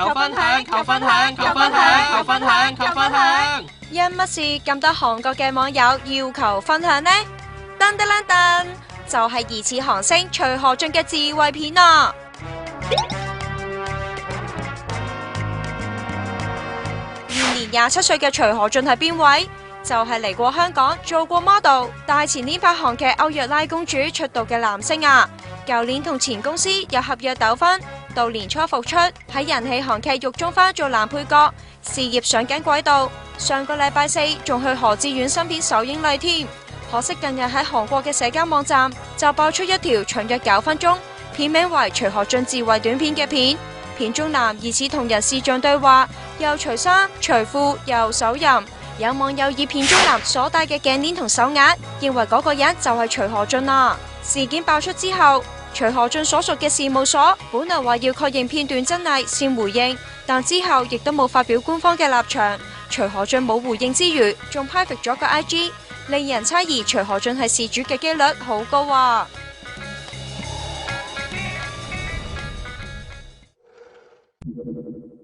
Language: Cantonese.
求分享，求分享，求分享，求分享，求分享。因乜事咁多韓國嘅網友要求分享呢？噔噔噔噔，就係疑似韓星徐河俊嘅自慰片啊！現年27歲嘅徐河俊係邊位？就係嚟過香港做過 model，但係前年拍韓劇《歐若拉公主》出道嘅男星啊！舊年同前公司有合約糾紛，到年初復出喺人氣韓劇《獄中花》做男配角，事業上緊軌道。上個禮拜四仲去何志遠新片首映禮添。可惜近日喺韓國嘅社交網站就爆出一條長約9分鐘、片名為徐河俊自慰短片嘅片。片中男疑似同人視像對話，又除衫除褲又手淫。有網友以片中男所戴嘅頸鏈同手鐲，認為嗰個人就係徐河俊啊。事件爆出之後，徐河俊所屬嘅事務所本來話要確認片段真偽先回應，但之後亦都冇發表官方嘅立場。徐河俊冇回應之餘，仲 private 咗個 IG， 令人猜疑徐河俊係事主嘅機率好高啊！